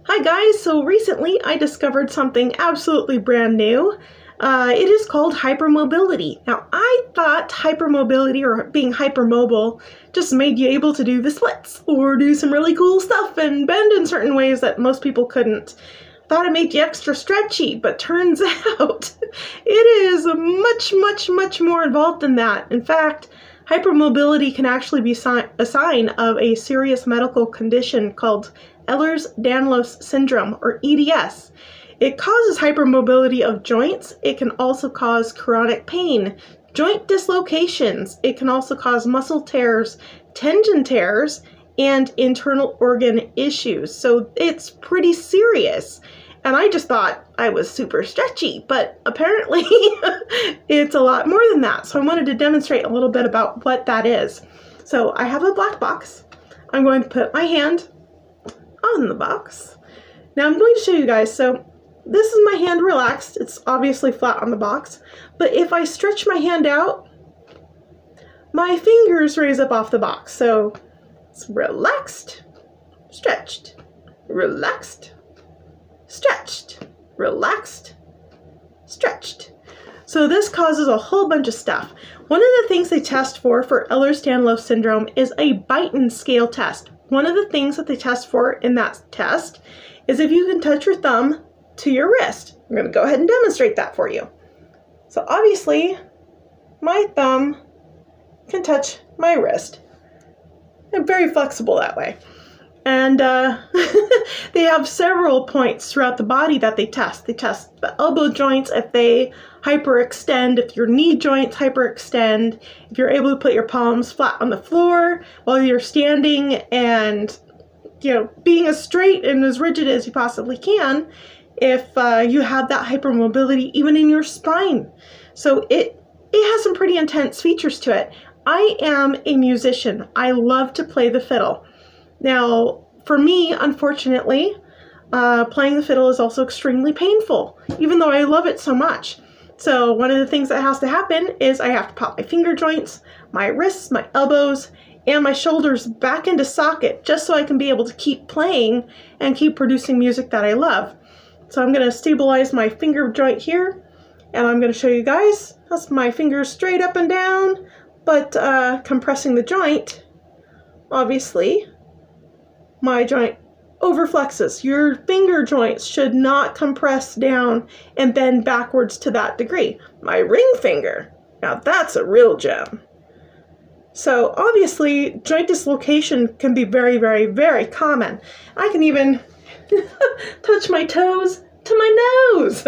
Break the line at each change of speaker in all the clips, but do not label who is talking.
Hi guys, so recently I discovered something absolutely brand new. It is called hypermobility. Now I thought hypermobility or being hypermobile just made you able to do the splits or do some really cool stuff and bend in certain ways that most people couldn't. Thought it made you extra stretchy, but turns out it is much more involved than that. In fact, hypermobility can actually be a sign of a serious medical condition called Ehlers-Danlos syndrome, or EDS. It causes hypermobility of joints. It can also cause chronic pain, joint dislocations. It can also cause muscle tears, tendon tears, and internal organ issues. So it's pretty serious. And I just thought I was super stretchy, but apparently it's a lot more than that. So I wanted to demonstrate a little bit about what that is. So I have a black box. I'm going to put my hand on the box. Now I'm going to show you guys. So this is my hand relaxed. It's obviously flat on the box, but if I stretch my hand out, my fingers raise up off the box. So it's relaxed, stretched, relaxed, stretched, relaxed, stretched. So this causes a whole bunch of stuff. One of the things they test for Ehlers-Danlos syndrome is a Beighton scale test. One of the things that they test for in that test is if you can touch your thumb to your wrist. I'm going to go ahead and demonstrate that for you. So obviously, my thumb can touch my wrist. I'm very flexible that way. And they have several points throughout the body that they test. They test the elbow joints if they hyperextend, if your knee joints hyperextend, if you're able to put your palms flat on the floor while you're standing and, being as straight and as rigid as you possibly can, if you have that hypermobility even in your spine. So it has some pretty intense features to it. I am a musician. I love to play the fiddle. Now, for me, unfortunately, playing the fiddle is also extremely painful, even though I love it so much. So one of the things that has to happen is I have to pop my finger joints, my wrists, my elbows, and my shoulders back into socket just so I can be able to keep playing and keep producing music that I love. So I'm going to stabilize my finger joint here, and I'm going to show you guys. That's my fingers straight up and down, but compressing the joint, obviously, my joint overflexes. Your finger joints should not compress down and bend backwards to that degree. My ring finger, now that's a real gem. So obviously, joint dislocation can be very common. I can even touch my toes to my nose.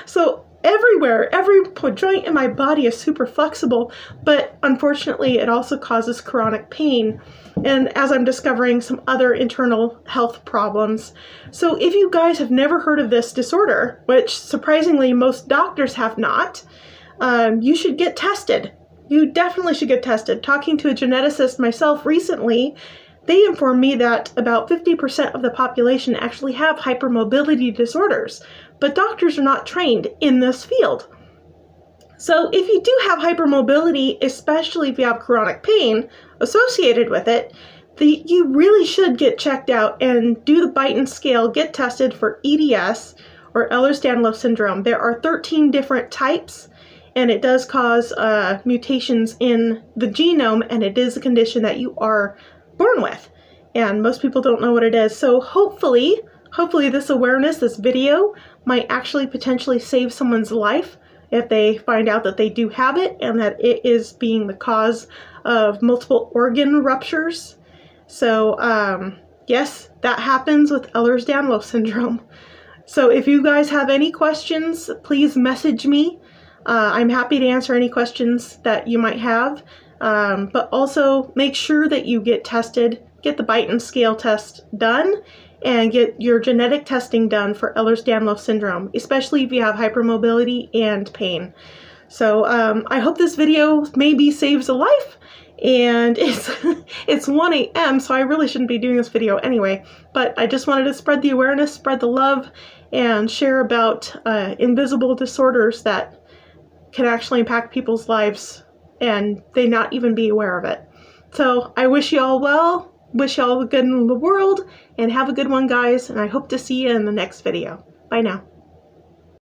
So everywhere, every joint in my body is super flexible, but unfortunately it also causes chronic pain, and as I'm discovering, some other internal health problems. So if you guys have never heard of this disorder, which surprisingly most doctors have not, you should get tested. You definitely should get tested. Talking to a geneticist myself recently, they informed me that about 50% of the population actually have hypermobility disorders, but doctors are not trained in this field. So if you do have hypermobility, especially if you have chronic pain associated with it, you really should get checked out and do the Beighton scale, get tested for EDS, or Ehlers-Danlos syndrome. There are 13 different types, and it does cause mutations in the genome, and it is a condition that you are born with, and most people don't know what it is. So hopefully this awareness, this video, might actually potentially save someone's life if they find out that they do have it and that it is being the cause of multiple organ ruptures. So yes, that happens with Ehlers-Danlos syndrome. So if you guys have any questions, please message me. I'm happy to answer any questions that you might have. But also make sure that you get tested, get the Beighton scale test done, and get your genetic testing done for Ehlers-Danlos syndrome, especially if you have hypermobility and pain. So I hope this video maybe saves a life, and it's 1 a.m., so I really shouldn't be doing this video anyway, but I just wanted to spread the awareness, spread the love, and share about invisible disorders that can actually impact people's lives and they not even be aware of it. So I wish you all well. wish you all the good in the world, and have a good one, guys, and I hope to see you in the next video. Bye now.